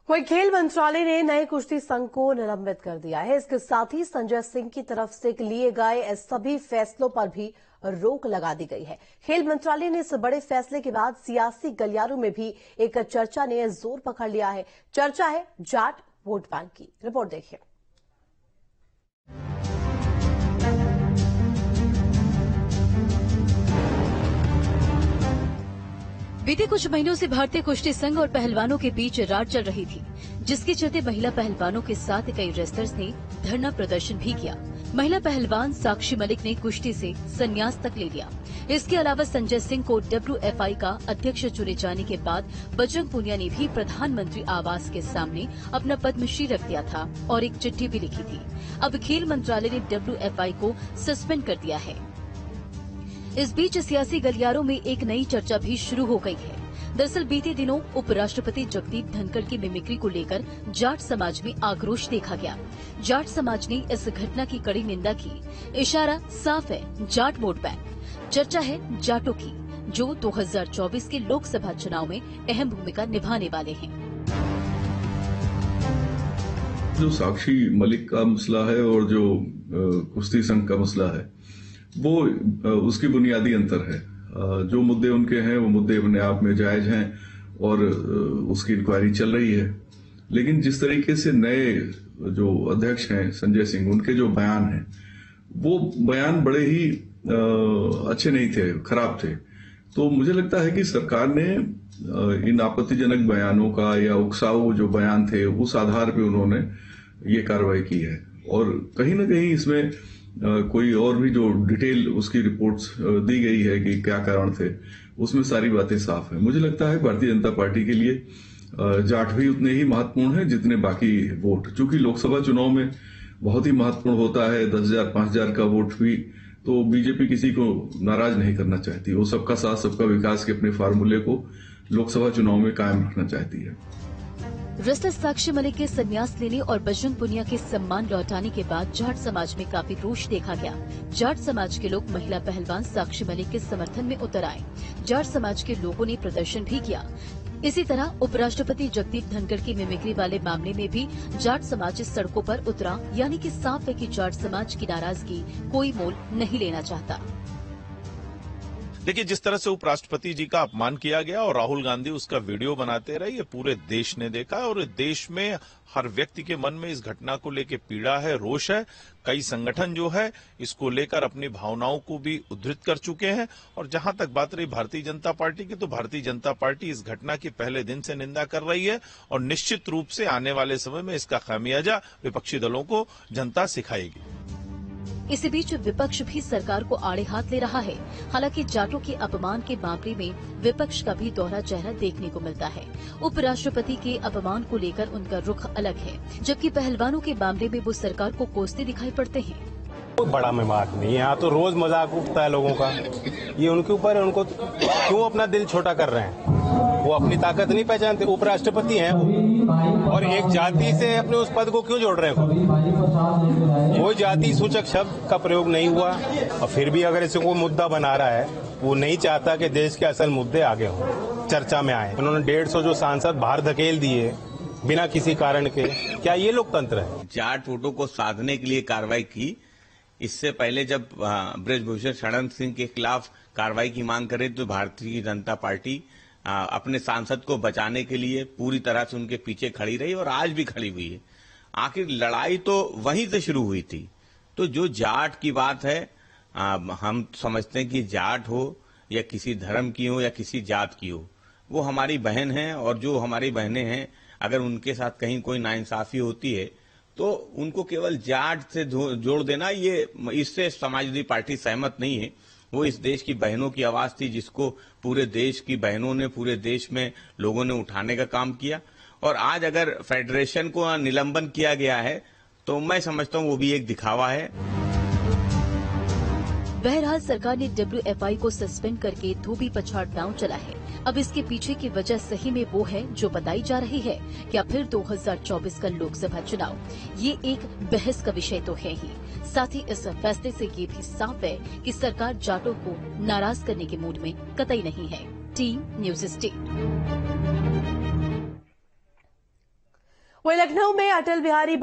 वहीं खेल मंत्रालय ने नए कुश्ती संघ को निलंबित कर दिया है। इसके साथ ही संजय सिंह की तरफ से लिए गए सभी फैसलों पर भी रोक लगा दी गई है। खेल मंत्रालय ने इस बड़े फैसले के बाद सियासी गलियारों में भी एक चर्चा ने जोर पकड़ लिया है। चर्चा है जाट वोट बैंक की। रिपोर्ट देखिए। बीते कुछ महीनों से भारतीय कुश्ती संघ और पहलवानों के बीच रार चल रही थी, जिसके चलते महिला पहलवानों के साथ कई रेसलर्स ने धरना प्रदर्शन भी किया। महिला पहलवान साक्षी मलिक ने कुश्ती से संन्यास तक ले लिया। इसके अलावा संजय सिंह को WFI का अध्यक्ष चुने जाने के बाद बजरंग पुनिया ने भी प्रधानमंत्री आवास के सामने अपना पद्मश्री रख दिया था और एक चिट्ठी भी लिखी थी। अब खेल मंत्रालय ने WFI को सस्पेंड कर दिया है। इस बीच सियासी गलियारों में एक नई चर्चा भी शुरू हो गई है। दरअसल बीते दिनों उपराष्ट्रपति जगदीप धनखड़ की मिमिक्री को लेकर जाट समाज में आक्रोश देखा गया। जाट समाज ने इस घटना की कड़ी निंदा की। इशारा साफ है, जाट वोट बैंक। चर्चा है जाटों की, जो 2024 के लोकसभा चुनाव में अहम भूमिका निभाने वाले हैं। जो साक्षी मलिक का मसला है और जो कुश्ती संघ का मसला है, वो उसकी बुनियादी अंतर है। जो मुद्दे उनके हैं वो मुद्दे अपने आप में जायज हैं और उसकी इंक्वायरी चल रही है। लेकिन जिस तरीके से नए जो अध्यक्ष हैं संजय सिंह, उनके जो बयान हैं, वो बयान बड़े ही अच्छे नहीं थे, खराब थे। तो मुझे लगता है कि सरकार ने इन आपत्तिजनक बयानों का या उकसाऊ जो बयान थे, उस आधार पे उन्होंने ये कार्रवाई की है। और कहीं ना कहीं इसमें कोई और भी जो डिटेल उसकी रिपोर्ट्स दी गई है कि क्या कारण थे, उसमें सारी बातें साफ है। मुझे लगता है भारतीय जनता पार्टी के लिए जाट भी उतने ही महत्वपूर्ण है जितने बाकी वोट। चूंकि लोकसभा चुनाव में बहुत ही महत्वपूर्ण होता है 10,000 5,000 का वोट भी, तो बीजेपी किसी को नाराज नहीं करना चाहती। वो सबका साथ सबका विकास के अपने फार्मूले को लोकसभा चुनाव में कायम रखना चाहती है। रेसलर साक्षी मलिक के संन्यास लेने और बजरंग पुनिया के सम्मान लौटाने के बाद जाट समाज में काफी रोष देखा गया। जाट समाज के लोग महिला पहलवान साक्षी मलिक के समर्थन में उतर आए। जाट समाज के लोगों ने प्रदर्शन भी किया। इसी तरह उपराष्ट्रपति जगदीप धनखड़ की मिमिक्री वाले मामले में भी जाट समाज इस सड़कों पर उतरा। यानी कि साफ है कि जाट समाज की नाराजगी कोई मोल नहीं लेना चाहता। देखिए, जिस तरह से उपराष्ट्रपति जी का अपमान किया गया और राहुल गांधी उसका वीडियो बनाते रहे, ये पूरे देश ने देखा और देश में हर व्यक्ति के मन में इस घटना को लेकर पीड़ा है, रोष है। कई संगठन जो है इसको लेकर अपनी भावनाओं को भी उद्धृत कर चुके हैं। और जहां तक बात रही भारतीय जनता पार्टी की, तो भारतीय जनता पार्टी इस घटना की पहले दिन से निंदा कर रही है और निश्चित रूप से आने वाले समय में इसका खामियाजा विपक्षी दलों को जनता सिखाएगी। इसी बीच विपक्ष भी सरकार को आड़े हाथ ले रहा है। हालांकि जाटों के अपमान के मामले में विपक्ष का भी दोहरा चेहरा देखने को मिलता है। उपराष्ट्रपति के अपमान को लेकर उनका रुख अलग है, जबकि पहलवानों के मामले में वो सरकार को कोसते दिखाई पड़ते हैं। कोई बड़ा मजाक नहीं है, यहाँ तो रोज मजाक उठता है लोगों का। ये उनके ऊपर है, उनको क्यों अपना दिल छोटा कर रहे हैं? वो अपनी ताकत नहीं पहचानते। उपराष्ट्रपति हैं और एक जाति से अपने उस पद को क्यों जोड़ रहे हैं? कोई जाति सूचक शब्द का प्रयोग नहीं हुआ और फिर भी अगर इसे कोई मुद्दा बना रहा है, वो नहीं चाहता कि देश के असल मुद्दे आगे हों, चर्चा में आए। उन्होंने 150 जो सांसद बाहर धकेल दिए बिना किसी कारण के। क्या ये लोकतंत्र है? जाट वोटों को साधने के लिए कार्रवाई की। इससे पहले जब बृजभूषण शरण सिंह के खिलाफ कार्रवाई की मांग करे तो भारतीय जनता पार्टी अपने सांसद को बचाने के लिए पूरी तरह से उनके पीछे खड़ी रही और आज भी खड़ी हुई है। आखिर लड़ाई तो वहीं से शुरू हुई थी। तो जो जाट की बात है, हम समझते हैं कि जाट हो या किसी धर्म की हो या किसी जात की हो, वो हमारी बहन है। और जो हमारी बहनें हैं, अगर उनके साथ कहीं कोई नाइंसाफी होती है तो उनको केवल जाट से जोड़ देना, ये इससे समाजवादी पार्टी सहमत नहीं है। वो इस देश की बहनों की आवाज थी, जिसको पूरे देश की बहनों ने, पूरे देश में लोगों ने उठाने का काम किया। और आज अगर फेडरेशन को निलंबन किया गया है तो मैं समझता हूँ वो भी एक दिखावा है। बहरहाल सरकार ने WFI को सस्पेंड करके धोबी पछाड़ दांव चला है। अब इसके पीछे की वजह सही में वो है जो बताई जा रही है। क्या फिर 2024 का लोकसभा चुनाव? ये एक बहस का विषय तो है ही, साथ ही इस फैसले से ये भी साफ है कि सरकार जाटों को नाराज करने के मूड में कतई नहीं है। Team news 18। वहीं लखनऊ में अटल बिहारी